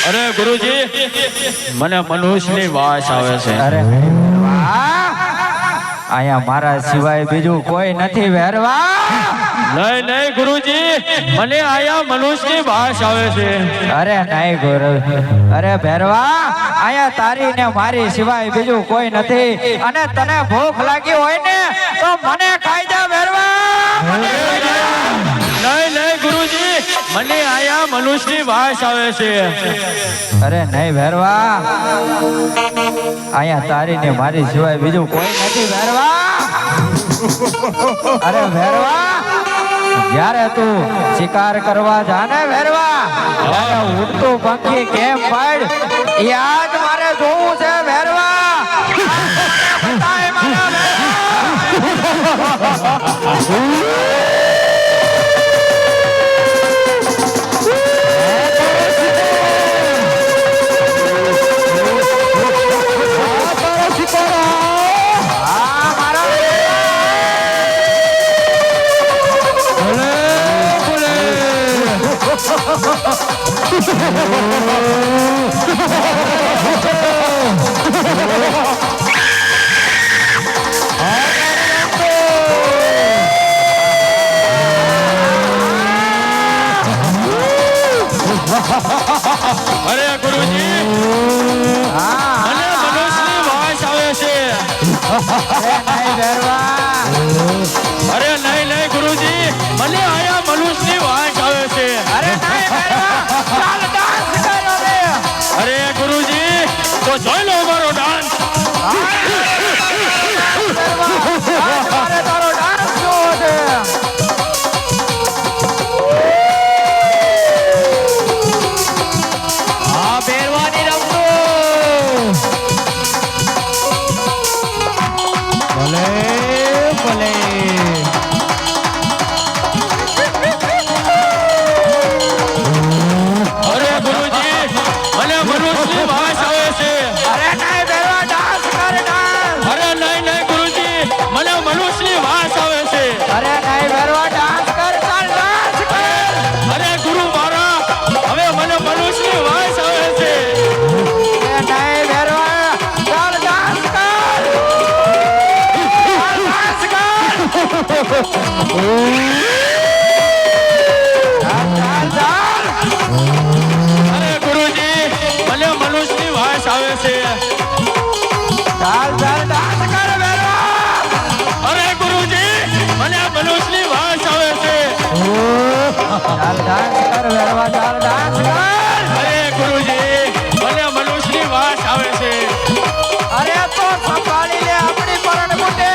અરે ગુરુજી મને મનુષ્યની વાસ આવે છે. અરે અહીંયા મારા સિવાય બીજું કોઈ નથી ભેરવા. નહીં નહીં ગુરુજી મને આયા મનુષ્યની વાસ આવે છે. અરે નહીં ગુરુ, અરે ભેરવા અહીંયા તારી ને મારી સિવાય બીજું કોઈ નથી. અને તને ભૂખ લાગી હોય ને તો મને ખાઈ જા ભેરવા. નહીં નહીં ગુરુજી મને આયા મનુષ્યની વાસ આવે છે. અરે નહીં ભેરવા અહીંયા તારી ને મારી સિવાય બીજું કોઈ નથી ભેરવા. અરે ભેરવા જ્યારે તું શિકાર કરવા જાને ભેરવા ત્યારે ઉડતું પંખી કેમ પડ એ આજ મારે જોવું છે ભેરવા. બતાય મારા અરે ગુરુજી મને મનુષ્યની વાસ આવે છે. અરે નહીં નહીં ગુરુજી મને આયા મનુષ્યની વાસ આવે છે. અરે ગુરુજી તો જોઈ લો મારો ડાન્સ. તારો ડાન્સ જોવો છે. અરે ગુરુજી મને મનુષ્યની વાસ આવે છે. અરે ગુરુજી મને મનુષ્યની વાસ આવે છે. અરે ગુરુજી મને મનુષ્યની વાસ આવે છે. અરે તો સંભાળી લે આપણી પરણ મોટે.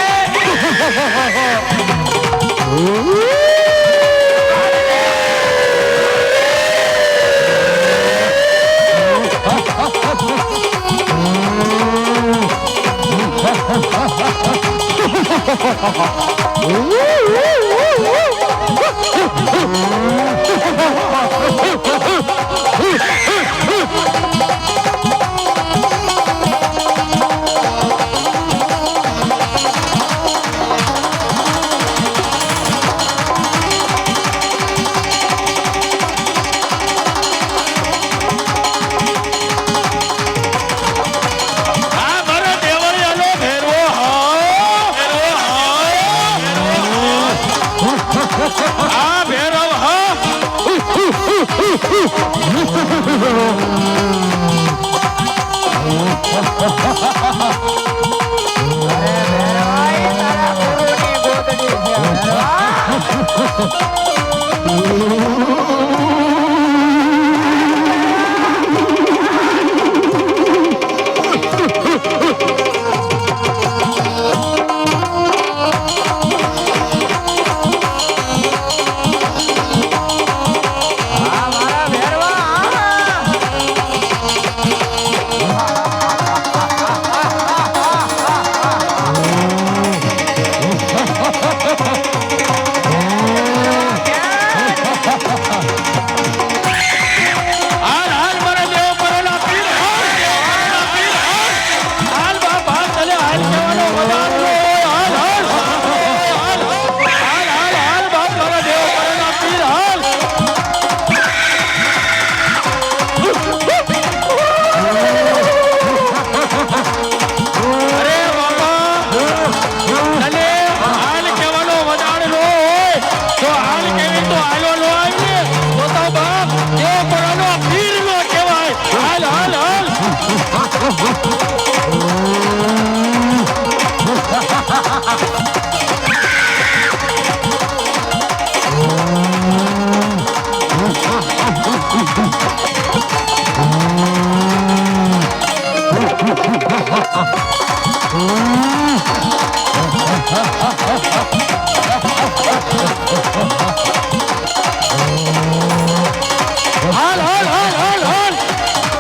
હાલ હાલ હાલ હાલ હાલ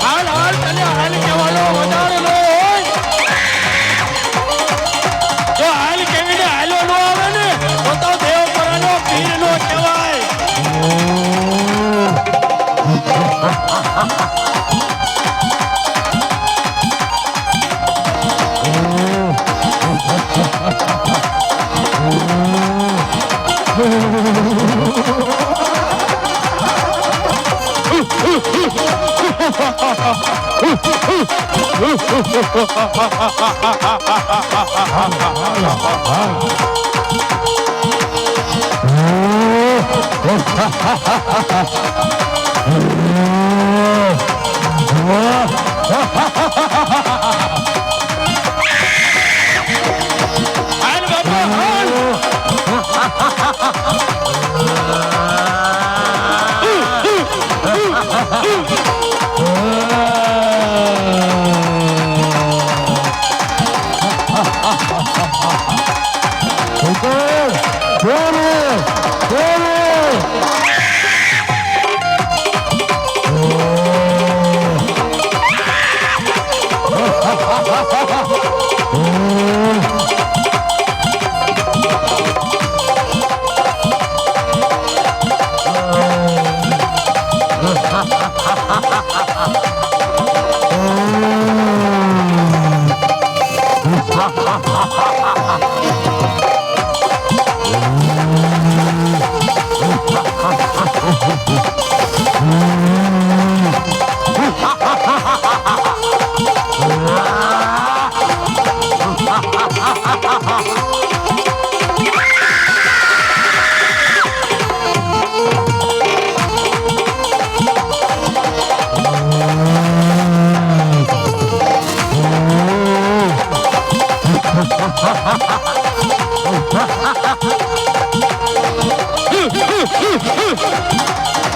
હાલ હાલ તને હાલ કહેવાનો વધારો ન હોય. જો હાલ કેવીને હાલો ન આવે ને તો તો દેવપરાનો પીર નો કહેવાય. હાલ બાપા હાલ.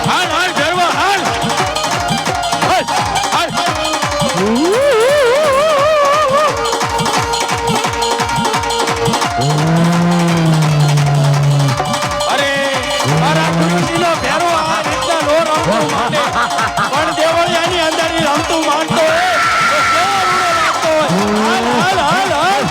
હાલ હાલ ધરવા હાલ હાલ હાલ. અરે મારા ગુરુજીનો ભેરો આ રીતના નો રમતો માને પણ દેવળિયાની અંદર ઈ રમતું માનતો હોય તો કેવો રૂડો લાગતો હોય. હાલ હાલ હાલ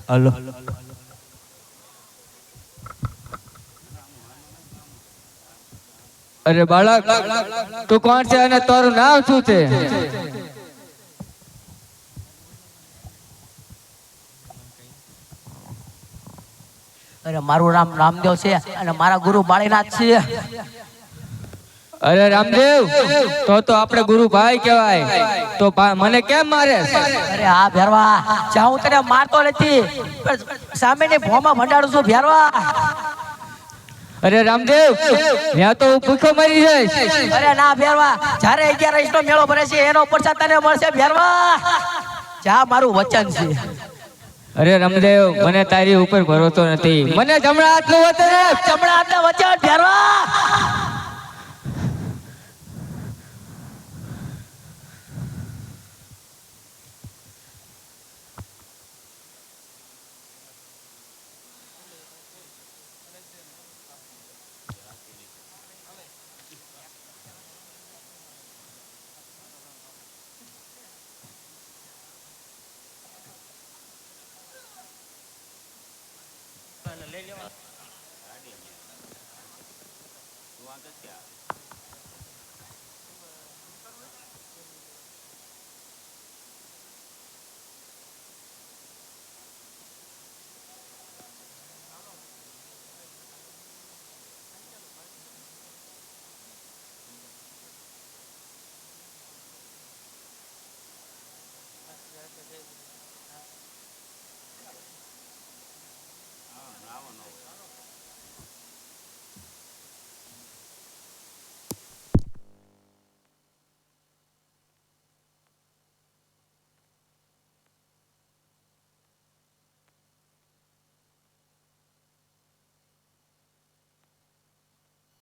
હલો અરે બાળક તું કોણ છે અને તારું નામ શું છે? અરે મારું નામ રામદેવ છે અને મારા ગુરુ બાળીનાથ છે. અરે રામદેવ તો આપણે ગુરુભાઈ કહેવાય તો મને કેમ મારે? અરે હા ભેરવા, જ્યાં હું તને મારતો નથી પણ સામેની ભોમાં ભંડાડું છું ભેરવા. અરે રામદેવ ત્યાં તો હું ભૂખો મરી જઈશ. અરે ના ભેરવા, જ્યારે 11 નો મેળો ભરે છે એનો પ્રસાદ તને મળશે ભેરવા. જ્યાં મારું વચન છે. અરે રામદેવ મને તારી ઉપર ભરોસો નથી. મને જમણા હાથનું વચન આપ. જમણા હાથના વચન ભેરવા. પાંચ જ થયા